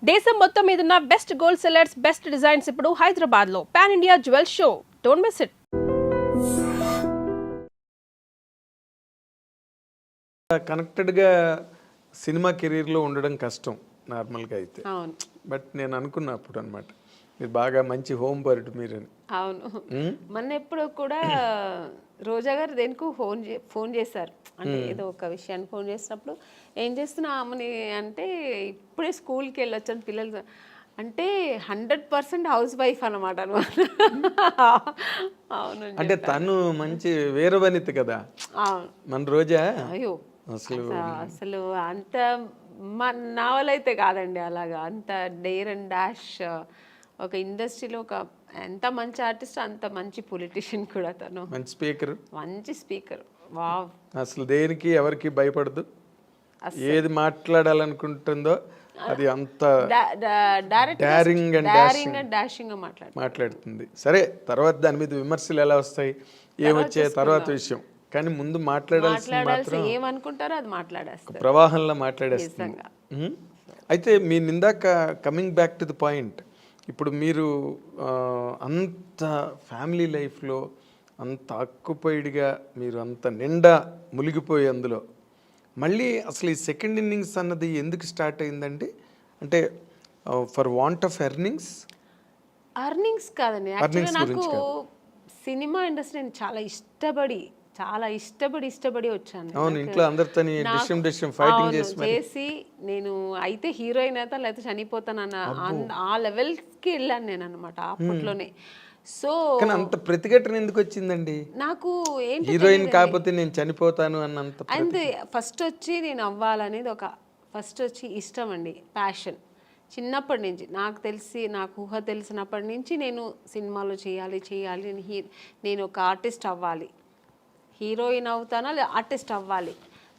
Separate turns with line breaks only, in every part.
దేశం మొత్తం మీదున్న best gold sellers, best designs ఇప్పుడు హైదరాబాద్ లో pan India jewel show. Don't miss it.
కనెక్టెడ్గా సినిమా కెరీర్లో ఉండడం కష్టం నార్మల్గా అయితే.
అవును,
బట్ నేను అనుకున్నా అప్పుడు అనమాట, మీరు బాగా మంచి హోమ్ బర్డ్ మీరని.
అవును. మొన్న ఎప్పుడు కూడా రోజా గారు దేనికి ఫోన్ చేశారు, అంటే ఏదో ఒక విషయాన్ని ఫోన్ చేసినప్పుడు ఏం చేస్తున్నా అమ్మని అంటే ఇప్పుడే స్కూల్కి వెళ్ళొచ్చాను పిల్లలు అంటే 100% హౌస్ వైఫ్ అనమాట. అవును,
అంటే తను మంచి వీరవనిత కదా.
అవును,
మన రోజా
అయ్యో
అసలు
అసలు అంత నా వల్ల అయితే కాదండి. అలాగా అంత డేర్ అండ్ డాష్, ఒక ఇండస్ట్రీలో ఒక ఎంత మంచి ఆర్టిస్ట్ అంత మంచి పొలిటీషియన్ కూడా. తను
మంచి స్పీకర్,
మంచి స్పీకర్. వావ్,
అసలు దేనికి ఎవరికి భయపడదు. ఏది మాట్లాడాలనుకుంటుందో అది అంత
డారింగ్ అండ్ డాషింగ్
మాట్లాడుతుంది. సరే, తర్వాత దాని మీద విమర్శలు ఎలా వస్తాయి ఏమొచ్చే తర్వాత విషయం, కానీ ముందు మాట్లాడాల్సి
ఏమనుకుంటారో అది మాట్లాడేస్తారు,
ప్రవాహంలో మాట్లాడేస్తుంది. అయితే మీ ఇందాక coming back to the point, ఇప్పుడు మీరు అంత ఫ్యామిలీ లైఫ్లో అంత ఆక్యుపైడ్గా మీరు అంత నిండా మునిగిపోయి అందులో మళ్ళీ అసలు ఈ సెకండ్ ఇన్నింగ్స్ అన్నది ఎందుకు స్టార్ట్ అయిందండి? అంటే ఫర్ వాంట్ ఆఫ్
ఎర్నింగ్స్ కాదండి. యాక్చువల్గా నాకు సినిమా ఇండస్ట్రీ నేను చాలా ఇష్టపడి వచ్చాను.
అవును, ఇంట్లో అందరితో ఫైటింగ్
చేసి నేను అయితే హీరోయిన్ అయితే లేకపోతే చనిపోతానన్న ఆ లెవెల్కి వెళ్ళాను నేను అనమాట అప్పట్లోనే. సో
అంత ప్రతిఘటన ఎందుకు వచ్చిందండి?
నాకు ఏంటి,
హీరోయిన్ కాకపోతే నేను చనిపోతాను అన్నంత.
అంతే, ఫస్ట్ వచ్చి నేను అవ్వాలనేది ఫస్ట్ వచ్చి ఇష్టం అండి, ప్యాషన్. చిన్నప్పటి నుంచి నాకు ఊహ తెలిసినప్పటి నుంచి నేను సినిమాలో చేయాలి, నేను ఒక ఆర్టిస్ట్ అవ్వాలి, హీరోయిన్ అవుతానా లేదా ఆర్టిస్ట్ అవ్వాలి.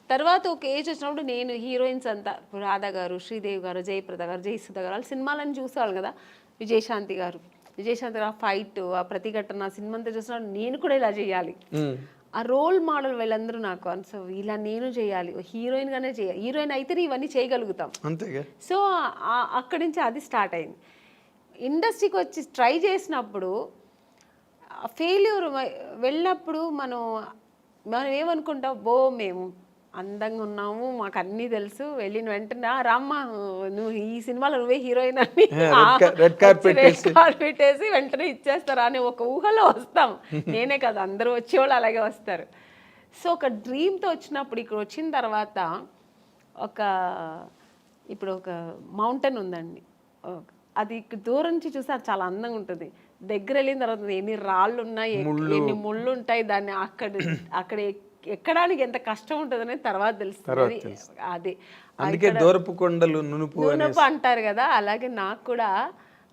తర్వాత ఒక ఏజ్ వచ్చినప్పుడు నేను హీరోయిన్స్ అంతా రాధా గారు, శ్రీదేవి గారు, జయప్రద గారు, జయసుధ గారు వాళ్ళ సినిమాలను చూసేవాళ్ళు కదా. విజయశాంతి గారు ఆ ఫైట్, ఆ ప్రతిఘటన సినిమా అంతా చూసినప్పుడు నేను కూడా ఇలా చేయాలి, ఆ రోల్ మోడల్ వీళ్ళందరూ నాకు సో ఇలా నేను చేయాలి, హీరోయిన్గానే చేయాలి, హీరోయిన్ అయితేనే ఇవన్నీ చేయగలుగుతాం. సో అక్కడి నుంచి అది స్టార్ట్ అయింది. ఇండస్ట్రీకి వచ్చి ట్రై చేసినప్పుడు ఫెయిల్యూర్ వెళ్ళినప్పుడు మనం ఏమనుకుంటాం, మేము అందంగా ఉన్నాము, మాకు అన్నీ తెలుసు, వెళ్ళిన వెంటనే రామ్మ నువ్వు ఈ సినిమాలో నువ్వే హీరోయిన్ అని రెడ్ కార్పెట్ వేసి వెంటనే ఇచ్చేస్తారా అనే ఒక ఊహలో వస్తాం. నేనే కదా, అందరూ వచ్చేవాళ్ళు అలాగే వస్తారు. సో ఒక డ్రీమ్తో వచ్చినప్పుడు ఇక్కడ వచ్చిన తర్వాత ఇప్పుడు ఒక మౌంటైన్ ఉందండి, అది దూరం నుంచి చూస్తే అది చాలా అందంగా ఉంటుంది. దగ్గర వెళ్ళిన తర్వాత ఎన్ని రాళ్ళు ఉన్నాయి, ఎన్ని ముళ్ళు ఉంటాయి, దాన్ని అక్కడ ఎక్కడానికి ఎంత కష్టం ఉంటుంది అనేది తర్వాత తెలుస్తుంది. అది
దూరపు కొండలు నునుపు
అంటారు కదా, అలాగే నాకు కూడా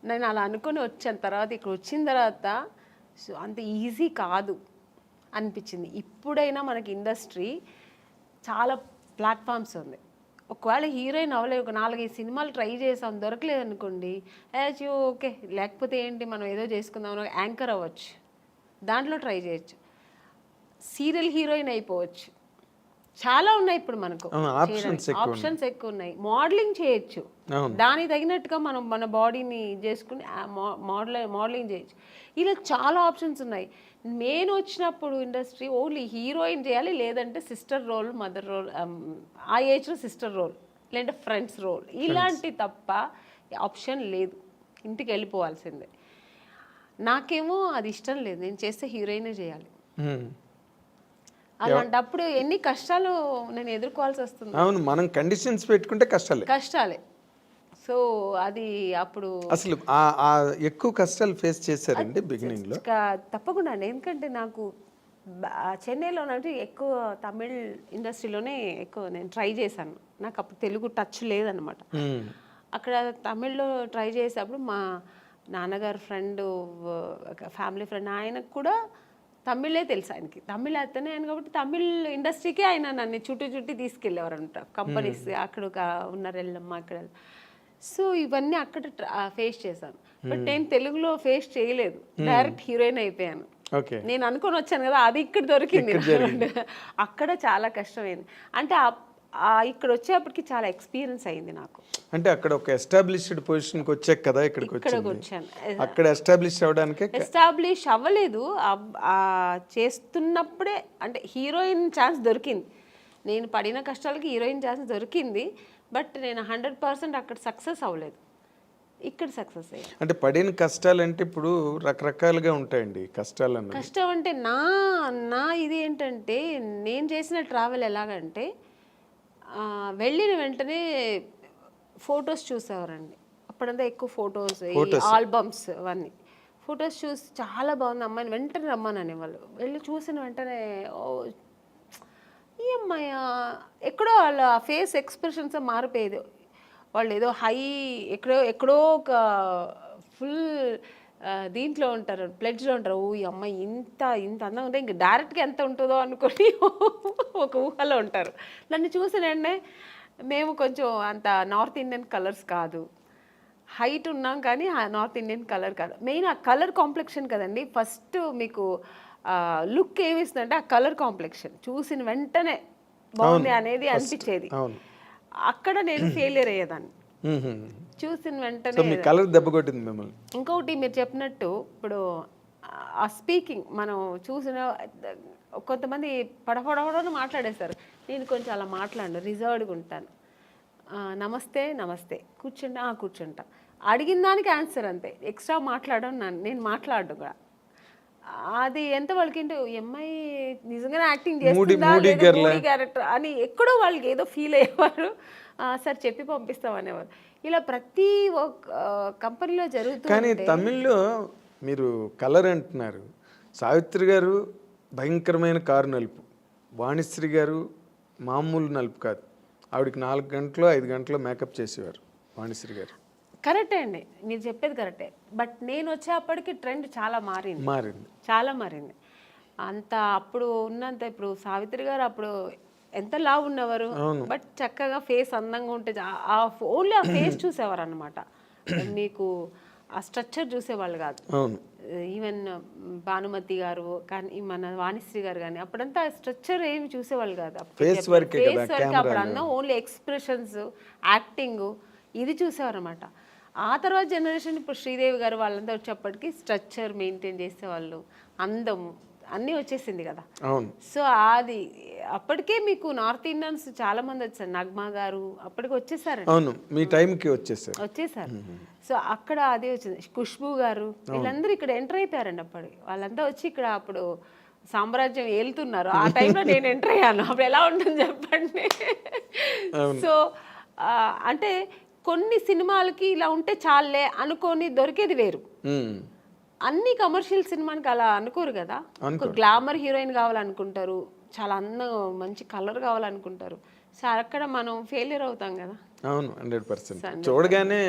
నేను అలా అనుకుని వచ్చాను. తర్వాత ఇక్కడ వచ్చిన తర్వాత అంత ఈజీ కాదు అనిపించింది. ఇప్పుడైనా మనకి ఇండస్ట్రీ చాలా ప్లాట్ఫామ్స్ ఉంది. ఒకవేళ హీరోయిన్ అవ్వలేదు, ఒక 4-5 సినిమాలు ట్రై చేసాం, దొరకలేదు అనుకోండి, ఓకే లేకపోతే ఏంటి మనం ఏదో చేసుకుందాం, యాంకర్ అవ్వచ్చు, దాంట్లో ట్రై చేయొచ్చు, సీరియల్ హీరోయిన్ అయిపోవచ్చు, చాలా ఉన్నాయి ఇప్పుడు మనకు ఆప్షన్స్ ఎక్కువ ఉన్నాయి. మోడలింగ్ చేయొచ్చు, దానికి తగినట్టుగా మనం మన బాడీని చేసుకుని మోడలింగ్ చేయొచ్చు, ఇలా చాలా ఆప్షన్స్ ఉన్నాయి. నేను వచ్చినప్పుడు ఇండస్ట్రీ ఓన్లీ హీరోయిన్ చేయాలి, లేదంటే సిస్టర్ రోల్, మదర్ రోల్, ఆ ఏజ్లో సిస్టర్ రోల్, లేదంటే ఫ్రెండ్స్ రోల్, ఇలాంటి తప్ప ఆప్షన్ లేదు, ఇంటికి వెళ్ళిపోవాల్సిందే. నాకేమో అది ఇష్టం లేదు, నేను చేస్తే హీరోయినే చేయాలి. అలాంటప్పుడు ఎన్ని కష్టాలు నేను ఎదుర్కోవాల్సి వస్తుంది.
అవును, మనం కండిషన్స్ పెట్టుకుంటే కష్టాలే.
సో అది అప్పుడు
అసలు ఎక్కువ కష్టాలు ఫేస్ చేశారండి బిగినింగ్ లో?
తప్పకుండా, ఎందుకంటే నాకు చెన్నైలో ఎక్కువ తమిళ్ ఇండస్ట్రీలోనే ఎక్కువ నేను ట్రై చేశాను. నాకు అప్పుడు తెలుగు టచ్ లేదనమాట. అక్కడ తమిళ్లో ట్రై చేసేటప్పుడు మా నాన్నగారు ఫ్రెండ్, ఫ్యామిలీ ఫ్రెండ్, ఆయనకు కూడా తమిళే తెలుసు, ఆయనకి తమిళ్ అతనే ఆయన కాబట్టి తమిళ్ ఇండస్ట్రీకి ఆయన నన్ను చుట్టి తీసుకెళ్ళేవారు అనమాట. కంపెనీస్ అక్కడ ఉన్నారెళ్ళమ్మా అక్కడ. సో ఇవన్నీ అక్కడ ఫేస్ చేశాను. బట్ నేను తెలుగులో ఫేస్ చేయలేదు, డైరెక్ట్ హీరోయిన్ అయిపోయాను. నేను అనుకొని వచ్చాను కదా, అది ఇక్కడ దొరికింది. అక్కడ చాలా కష్టమైంది. అంటే ఇక్కడ వచ్చేప్పటికి చాలా ఎక్స్పీరియన్స్ అయింది నాకు.
అంటే అక్కడ ఒక ఎస్టాబ్లిష్డ్ పొజిషన్కి వచ్చాక కదా ఇక్కడికి
ఇక్కడికి
వచ్చింది.
వచ్చాను.
అక్కడ ఎస్టాబ్లిష్ అవడానికే
ఎస్టాబ్లిష్ అవ్వలేదు, చేస్తున్నప్పుడే అంటే హీరోయిన్ ఛాన్స్ దొరికింది. నేను పడిన కష్టాలకి హీరోయిన్ ఛాన్స్ దొరికింది, బట్ నేను 100% అక్కడ సక్సెస్ అవ్వలేదు. ఇక్కడ సక్సెస్ అయ్యాను.
అంటే పడిన కష్టాలు అంటే ఇప్పుడు రకరకాలుగా ఉంటాయండి కష్టాలు అన్నది.
కష్టం అంటే నా ఇది ఏంటంటే, నేను చేసిన ట్రావెల్ ఎలాగంటే వెళ్ళిన వెంటనే ఫొటోస్ చూసేవారండి. అప్పుడంతా ఎక్కువ ఫొటోస్, ఆల్బమ్స్ అవన్నీ ఫొటోస్ చూసి చాలా బాగుంది అమ్మాయిని వెంటనే రమ్మని అనేవాళ్ళు. వెళ్ళి చూసిన వెంటనే ఈ అమ్మాయి ఎక్కడో వాళ్ళ ఫేస్ ఎక్స్ప్రెషన్స్ మారిపోయేది. వాళ్ళు ఏదో హై ఎక్కడో ఒక ఫుల్ దీంట్లో ఉంటారు, ప్లెడ్జ్లో ఉంటారు. ఓ ఈ అమ్మాయి ఇంత అందంగా ఉంటే ఇంక డైరెక్ట్గా ఎంత ఉంటుందో అనుకొని ఒక ఊహలో ఉంటారు. నన్ను చూసినండి, మేము కొంచెం అంత నార్త్ ఇండియన్ కలర్స్ కాదు, హైట్ ఉన్నాం కానీ నార్త్ ఇండియన్ కలర్ కాదు. మెయిన్ ఆ కలర్ కాంప్లెక్షన్ కదండి ఫస్ట్ మీకు లుక్ ఏమిస్తుందంటే ఆ కలర్ కాంప్లెక్షన్ చూసిన వెంటనే బాగుంది అనేది అనిపించేది. అక్కడ నేను ఫెయిలియర్ అయ్యేదాన్ని చూసిన వెంటనే.
కలర్ దెబ్బ కొట్టింది మిమ్మల్ని.
ఇంకొకటి మీరు చెప్పినట్టు ఇప్పుడు ఆ స్పీకింగ్ మనం చూసిన కొంతమంది పడపడని మాట్లాడేస్తారు. నేను కొంచెం అలా మాట్లాడను, రిజర్వ్డ్గా ఉంటాను. నమస్తే కూర్చుంటా, అడిగిన దానికి ఆన్సర్ అంతే, ఎక్స్ట్రా నేను మాట్లాడను కూడా. అది ఎంత వాళ్ళకి ఏంటో అమ్మాయి నిజంగానే యాక్టింగ్ చేస్తుందా క్యారెక్టర్ అని ఎక్కడో వాళ్ళకి ఏదో ఫీల్ అయ్యేవారు. సార్ చెప్పి పంపిస్తాం అనేవారు. ఇలా ప్రతి ఒక్క కంపెనీలో జరుగుతుంది.
కానీ తమిళ్లో మీరు కలర్ అంటున్నారు, సావిత్రి గారు భయంకరమైన కారు నలుపు, వాణిశ్రీ గారు మామూలు నలుపు కాదు, ఆవిడకి 4 గంటలు 5 గంటలు మేకప్ చేసేవారు వాణిశ్రీ గారు.
కరెక్టే అండి, మీరు చెప్పేది కరెక్టే. బట్ నేను వచ్చేప్పటికి ట్రెండ్ చాలా మారింది. అంత అప్పుడు ఉన్నంత ఇప్పుడు సావిత్రి గారు అప్పుడు ఎంత లావు ఉన్నవారు, బట్ చక్కగా ఫేస్ అందంగా ఉంటే ఓన్లీ ఆ ఫేస్ చూసేవారు అనమాట. మీకు ఆ స్ట్రక్చర్ చూసేవాళ్ళు కాదు. ఈవెన్ భానుమతి గారు కానీ మన వాణిశ్రీ గారు కానీ అప్పుడంతా స్ట్రక్చర్ ఏమి చూసేవాళ్ళు కాదు. ఫేస్ వర్క్ అప్పుడు అన్న ఓన్లీ ఎక్స్ప్రెషన్స్, యాక్టింగ్ ఇది చూసేవారు అనమాట. ఆ తర్వాత జనరేషన్ ఇప్పుడు శ్రీదేవి గారు వాళ్ళంతా వచ్చేప్పటికి స్ట్రక్చర్ మెయింటైన్ చేసేవాళ్ళు, అందము అన్నీ వచ్చేసింది కదా. సో అది అప్పటికే మీకు నార్త్ ఇండియన్స్ చాలా మంది వచ్చారు. నగ్మా గారు అప్పటికి వచ్చేసారు,
మీ టైంకి వచ్చేసారు.
సో అక్కడ అదే వచ్చింది. ఖుష్బూ గారు వీళ్ళందరూ ఇక్కడ ఎంటర్ అయిపోయారండి. వాళ్ళంతా వచ్చి ఇక్కడ అప్పుడు సామ్రాజ్యం ఏలుతున్నారు. ఆ టైంలో నేను ఎంటర్ అయ్యాను. అప్పుడు ఎలా ఉంటుంది చెప్పండి. సో అంటే కొన్ని సినిమాలకి ఇలా ఉంటే చాలే అనుకొని దొరికేది వేరు. అన్ని కమర్షియల్ సినిమానికి అలా అనుకోరు కదా. గ్లామర్ హీరోయిన్ కావాలనుకుంటారు, చాలా అందం మంచి కలర్ కావాలనుకుంటారు. సో అక్కడ మనం ఫెయిలియర్ అవుతాం కదా.
అవును 100%. చూడగానే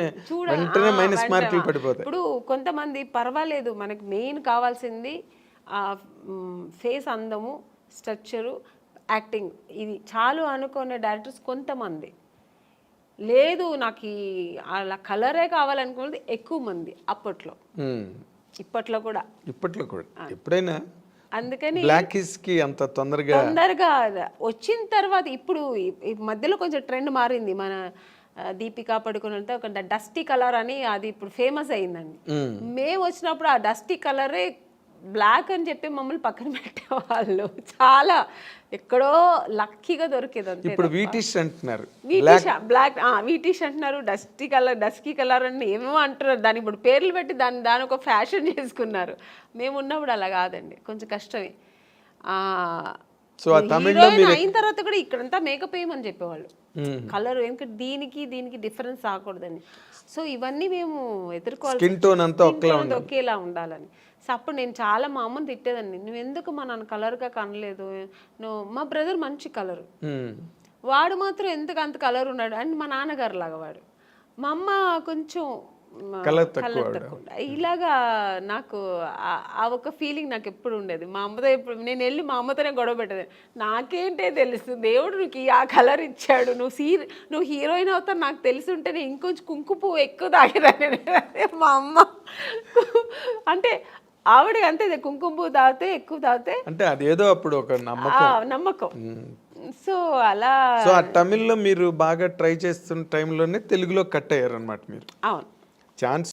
వెంటనే మైనస్ మార్కులు పడిపోతాయి.
ఇప్పుడు కొంతమంది పర్వాలేదు, మనకి మెయిన్ కావాల్సింది ఫేస్ అందము, స్ట్రక్చరు, యాక్టింగ్, ఇది చాలు అనుకునే డైరెక్టర్స్ కొంతమంది. లేదు నాకు అలా కలరే కావాలనుకున్నది ఎక్కువ మంది అప్పట్లో. ఇప్పట్లో కూడా
ఎప్పుడైనా
అందుకని
బ్లాకిష్కి అంత తొందరగా
వచ్చిన తర్వాత ఇప్పుడు మధ్యలో కొంచెం ట్రెండ్ మారింది. మన దీపికా పడుకున్నంత ఒక డస్టీ కలర్ అని అది ఇప్పుడు ఫేమస్ అయిందండి. మేము వచ్చినప్పుడు ఆ డస్టీ కలరే బ్లాక్ అని చెప్పి మమ్మల్ని పక్కన పెట్టేవాళ్ళు. చాలా ఎక్కడో లక్కీగా దొరికేది.
ఇప్పుడు వీటిష్ అంటున్నారు,
బ్లాక్ వీటిష్ అంటున్నారు, డస్కీ కలర్ అని ఏమేమో అంటున్నారు. దాని ఇప్పుడు పేర్లు పెట్టి దాని ఒక ఫ్యాషన్ చేసుకున్నారు. మేము ఉన్నప్పుడు అలా కాదండి, కొంచెం కష్టమే. అయిన తర్వాత కూడా ఇక్కడంతా మేకప్ వేయమని చెప్పేవాళ్ళు, కలర్ ఎందుకంటే దీనికి డిఫరెన్స్ రాకూడదని. సో ఇవన్నీ మేము ఎదుర్కోవాలి, ఒకేలా ఉండాలని. సో అప్పుడు నేను చాలా మా అమ్మని తిట్టేదాన్ని, నువ్వు ఎందుకు మా నాన్న కలర్గా కనలేదు, మా బ్రదర్ మంచి కలరు, వాడు మాత్రం ఎందుకు అంత కలర్ ఉన్నాడు అని మా నాన్నగారు లాగా వాడు, మా అమ్మ కొంచెం కలర్ తక్కువ. ఇలాగా నాకు ఆ ఒక ఫీలింగ్ నాకు ఎప్పుడు ఉండేది. మా అమ్మతో ఎప్పుడు నేను వెళ్ళి మా అమ్మతోనే గొడవ పెట్టేది, నాకేంటే తెలుసు దేవుడు నీకు ఆ కలర్ ఇచ్చాడు, నువ్వు హీరోయిన్ అవుతావు నాకు తెలిసి ఉంటే నేను ఇంకొంచెం కుంకుమ ఎక్కువ తాగేదాన్ని. మా అమ్మ అంటే ఆవిడ అంతే, కుంకుమ పువ్వు తాగితే ఎక్కువ తాగితే
అంటే అదేదో అప్పుడు ఒక నమ్మకం.
సో అలా
సో ఆ తమిళ్లో మీరు బాగా ట్రై చేస్తున్న టైంలోనే తెలుగులో కట్ అయ్యారు అనమాట మీరు.
అవును.
ఛాన్స్